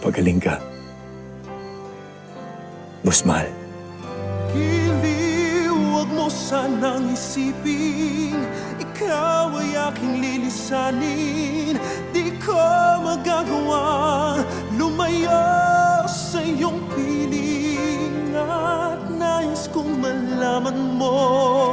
Pagaling ka. Boss Mahal. Giliw, huwag mo sanang isipin, ikaw ay aking lilisanin. Di ko magagawa lumayo sa iyong piling, at nais kong malaman mo